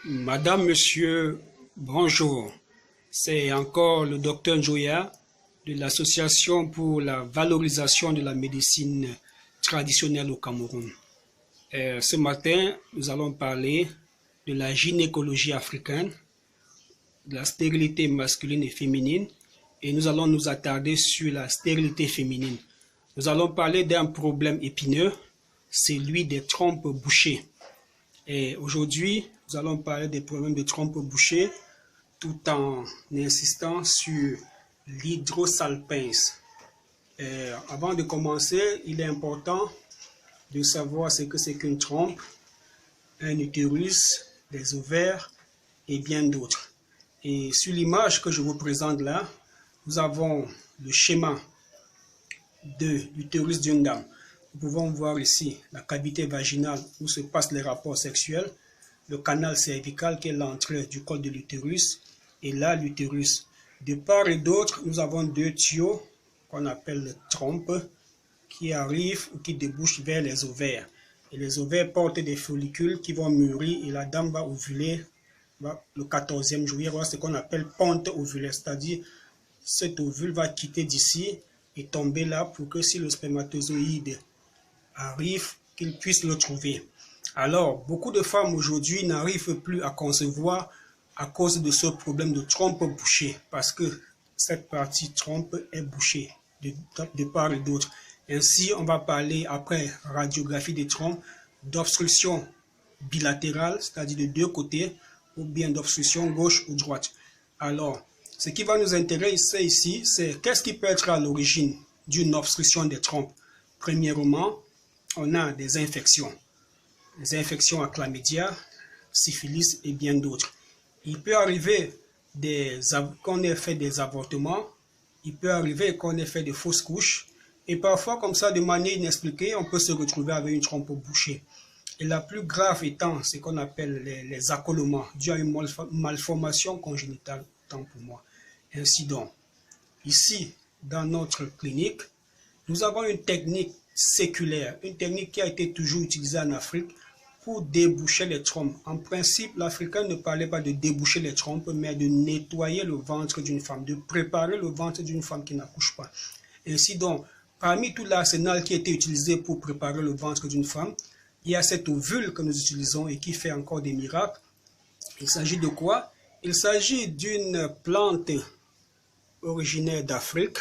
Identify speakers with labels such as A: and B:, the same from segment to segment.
A: Madame, Monsieur, bonjour. C'est encore le docteur Joya de l'Association pour la valorisation de la médecine traditionnelle au Cameroun. Ce matin, nous allons parler de la gynécologie africaine, de la stérilité masculine et féminine, et nous allons nous attarder sur la stérilité féminine. Nous allons parler d'un problème épineux, celui des trompes bouchées. Et aujourd'hui, nous allons parler des problèmes de trompes bouchées tout en insistant sur l'hydrosalpince. Avant de commencer, il est important de savoir ce que c'est qu'une trompe, un utérus, des ovaires et bien d'autres. Et sur l'image que je vous présente là, nous avons le schéma de l'utérus d'une dame. Nous pouvons voir ici la cavité vaginale où se passent les rapports sexuels, le canal cervical qui est l'entrée du col de l'utérus, et là l'utérus. De part et d'autre, nous avons deux tuyaux qu'on appelle les trompes qui arrivent ou qui débouchent vers les ovaires. Et les ovaires portent des follicules qui vont mûrir et la dame va ovuler le 14e jour. Il y aura ce qu'on appelle ponte ovulaire, c'est-à-dire cet ovule va quitter d'ici et tomber là pour que si le spermatozoïde arrive, qu'il puisse le trouver. Alors, beaucoup de femmes aujourd'hui n'arrivent plus à concevoir à cause de ce problème de trompe bouchée, parce que cette partie trompe est bouchée de part et d'autre. Ainsi, on va parler, après radiographie des trompes, d'obstruction bilatérale, c'est-à-dire de deux côtés, ou bien d'obstruction gauche ou droite. Alors, ce qui va nous intéresser ici, c'est qu'est-ce qui peut être à l'origine d'une obstruction des trompes. Premièrement, on a des infections à chlamydia, syphilis et bien d'autres. Il peut arriver qu'on ait fait des avortements, il peut arriver qu'on ait fait des fausses couches, et parfois comme ça, de manière inexpliquée, on peut se retrouver avec une trompe bouchée. Et la plus grave étant ce qu'on appelle les accoulements, dû à une malformation congénitale, tant pour moi. Ainsi donc, ici, dans notre clinique, nous avons une technique séculaire, une technique qui a été toujours utilisée en Afrique pour déboucher les trompes. En principe, l'Africain ne parlait pas de déboucher les trompes, mais de nettoyer le ventre d'une femme, de préparer le ventre d'une femme qui n'accouche pas. Ainsi donc, parmi tout l'arsenal qui a été utilisé pour préparer le ventre d'une femme, il y a cet ovule que nous utilisons et qui fait encore des miracles. Il s'agit de quoi? Il s'agit d'une plante originaire d'Afrique,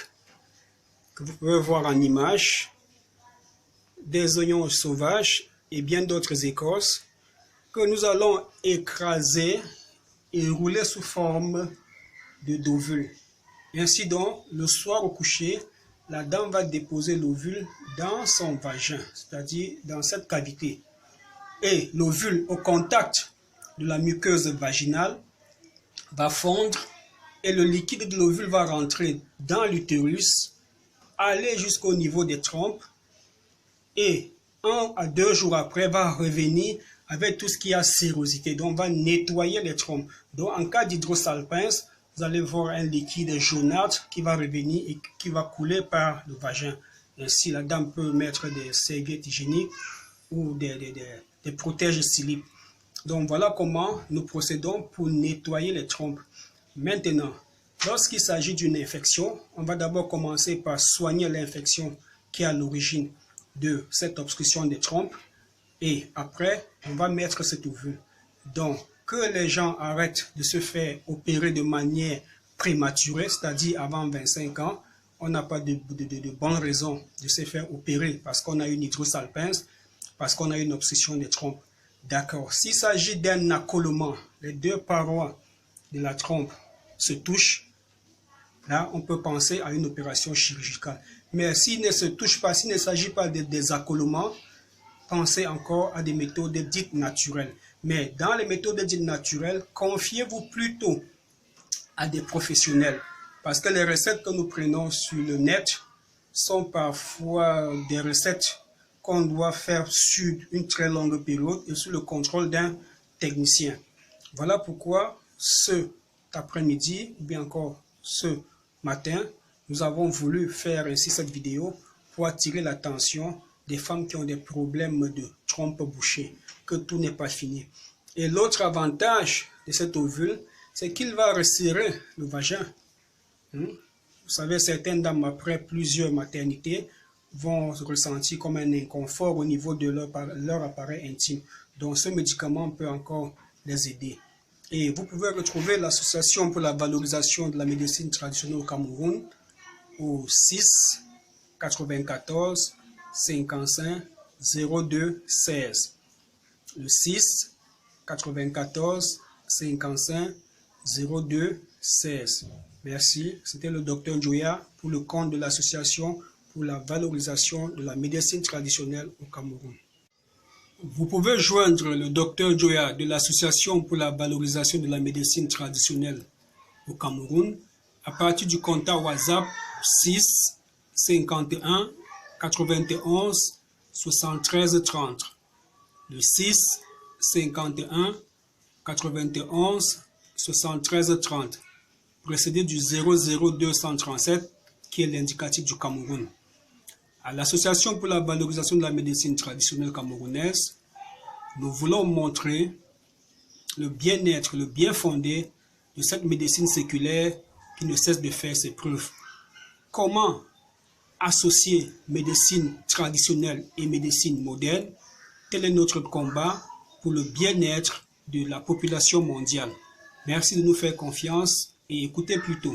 A: que vous pouvez voir en image, des oignons sauvages et bien d'autres écorces que nous allons écraser et rouler sous forme d'ovule. Ainsi donc, le soir au coucher, la dame va déposer l'ovule dans son vagin, c'est-à-dire dans cette cavité. Et l'ovule, au contact de la muqueuse vaginale, va fondre et le liquide de l'ovule va rentrer dans l'utérus, aller jusqu'au niveau des trompes et 1 à 2 jours après va revenir avec tout ce qui a sérosité. Donc on va nettoyer les trompes. Donc en cas d'hydrosalpince, vous allez voir un liquide jaunâtre qui va revenir et qui va couler par le vagin. Ainsi la dame peut mettre des serviettes hygiéniques ou des protèges slip. Donc voilà comment nous procédons pour nettoyer les trompes. Maintenant, lorsqu'il s'agit d'une infection, on va d'abord commencer par soigner l'infection qui est à l'origine de cette obstruction des trompes et après, on va mettre cet ovule. Donc, que les gens arrêtent de se faire opérer de manière prématurée, c'est-à-dire avant 25 ans, on n'a pas de bonnes raisons de se faire opérer parce qu'on a une hydrosalpince, parce qu'on a une obstruction des trompes. D'accord. S'il s'agit d'un accoulement, les deux parois de la trompe se touchent, là, on peut penser à une opération chirurgicale. Mais s'il ne se touche pas, s'il ne s'agit pas de des accoulements, pensez encore à des méthodes dites naturelles. Mais dans les méthodes dites naturelles, confiez-vous plutôt à des professionnels. Parce que les recettes que nous prenons sur le net sont parfois des recettes qu'on doit faire sur une très longue période et sous le contrôle d'un technicien. Voilà pourquoi cet après-midi, ou bien encore ce matin, nous avons voulu faire ainsi cette vidéo pour attirer l'attention des femmes qui ont des problèmes de trompe bouchée, que tout n'est pas fini. Et l'autre avantage de cet ovule, c'est qu'il va resserrer le vagin. Vous savez, certaines dames, après plusieurs maternités, vont ressentir comme un inconfort au niveau de leur appareil intime. Donc, ce médicament peut encore les aider. Et vous pouvez retrouver l'Association pour la valorisation de la médecine traditionnelle au Cameroun au 6 94 55 02 16. Le 6 94 55 02 16. Merci. C'était le Dr Joya pour le compte de l'Association pour la valorisation de la médecine traditionnelle au Cameroun. Vous pouvez joindre le Dr Joya de l'Association pour la valorisation de la médecine traditionnelle au Cameroun à partir du contact WhatsApp 6 51 91 73 30. Le 6 51 91 73 30, précédé du 00237 qui est l'indicatif du Cameroun. À l'Association pour la valorisation de la médecine traditionnelle camerounaise, nous voulons montrer le bien-être, le bien fondé de cette médecine séculaire qui ne cesse de faire ses preuves. Comment associer médecine traditionnelle et médecine moderne? Tel est notre combat pour le bien-être de la population mondiale. Merci de nous faire confiance et écoutez plutôt.